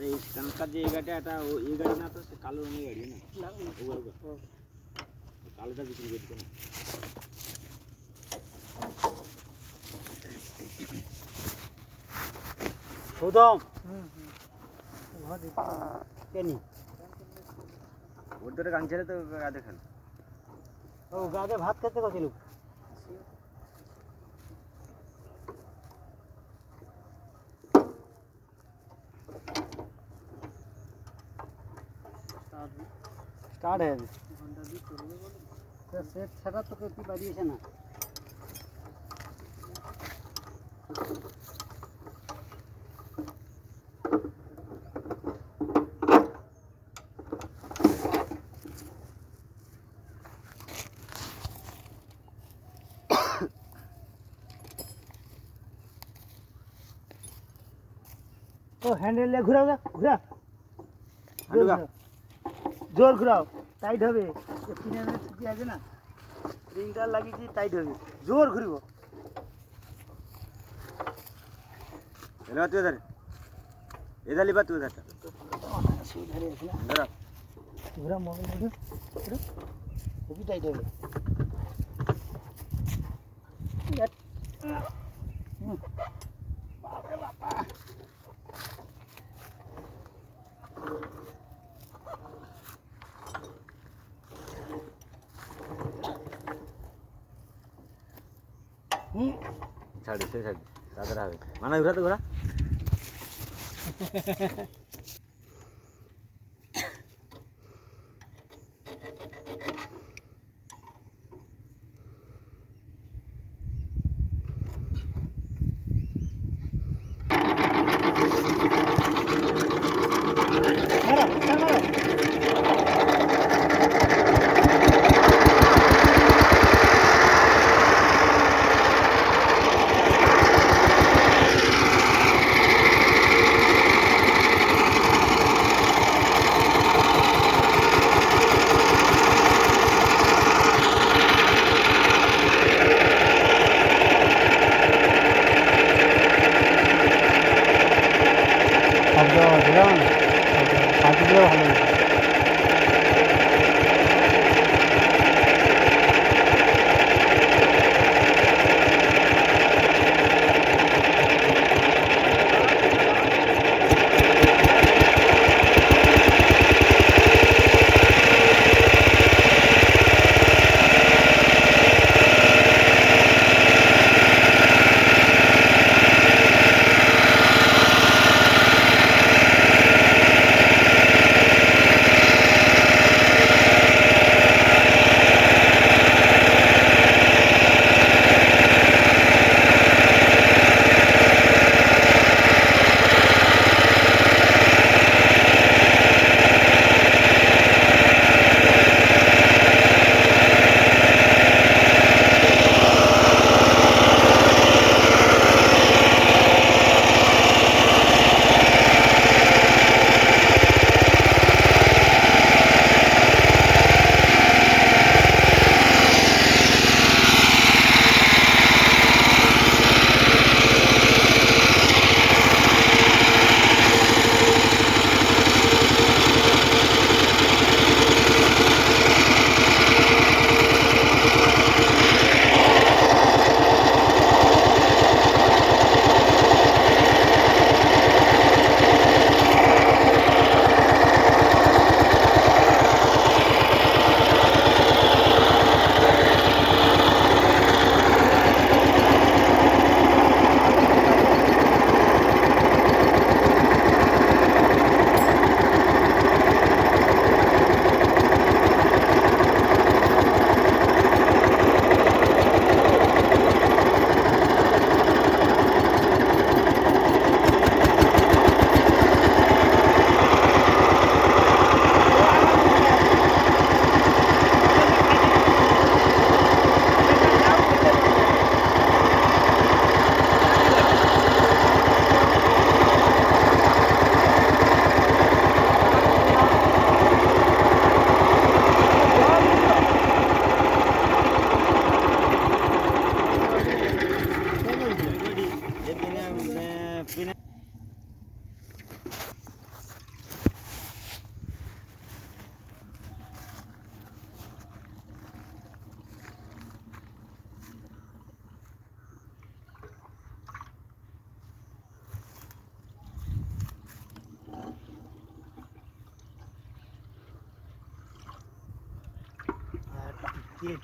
আরে এখানকার যে এই গাড়িটা এটা এই গাড়ি না তো সে কালো রঙের গাড়ি না কালোটা বিক্রি করতে না সৌদম কেনি ওর ধরে গান ছেড়ে তো গাদে খান ও গাদে ভাত খেতে গেছিল स्टार्ट है सेट छड़ा तो कितनी बारी है ना तो हैंडल ले घुराओ घुरा जोर घुराओ टाइट হবে পিনের ছুটি আছে না রিংটা লাগিয়েছি টাইট হবে জোর ঘুরিব এলা তুই ধর এদালি বা তুই ধর ধরে আছে না ধর ঘুরা মোবাইল ধর খুবই টাইট হবে বাপরে বাবা ছাড়ি সে ছাড়ি তাদের হবে মানে ঘোরা তো ঘোরা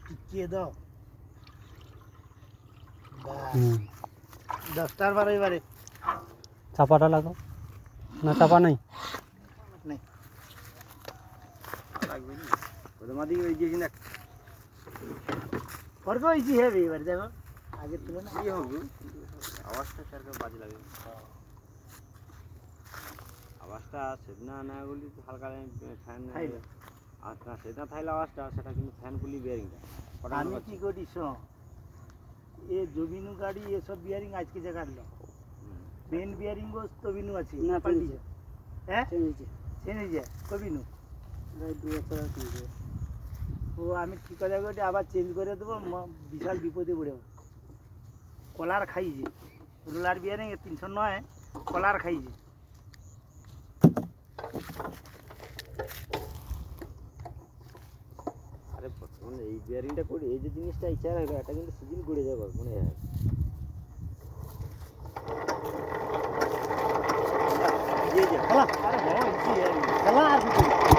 টিকিয়ে দাও হুম 10টার বার এবারে চাপাটা লাগাও না চাপা নাই নেই লাগবে না ওদের মাদি ওই গিয়েছি না ফরক হয়েছি হবে এবার দেখো আগের তুলনায় কি হবে আওয়াজটা সরকার বাজে লাগে আওয়াজটা সেদিনা না বলি তো হালকা ফ্যান আচ্ছা সেটা থাইলে আওয়াজটা সেটা কিন্তু ফ্যান বলি বিয়ারিংটা আমি কি করি শোন এ জবিনু গাড়ি এসব বিয়ারিং আজকে যে কাটলো মেন বিয়ারিং গোস তো বিনু আছে না পাল্টি হ্যাঁ চেঞ্জ যায় কবিনু ও আমি কি কথা করি আবার চেঞ্জ করে দেবো বিশাল বিপদে পড়ে যাবো কলার খাইছে রোলার বিয়ারিং 309 কলার খাইছে আরে মানে এই বিয়ারিংটা করে এই যে জিনিসটা ইচ্ছা রাখবে এটা কিন্তু সিজন করে যাবে মনে হয় ये जा चला अरे बहुत इजी है चला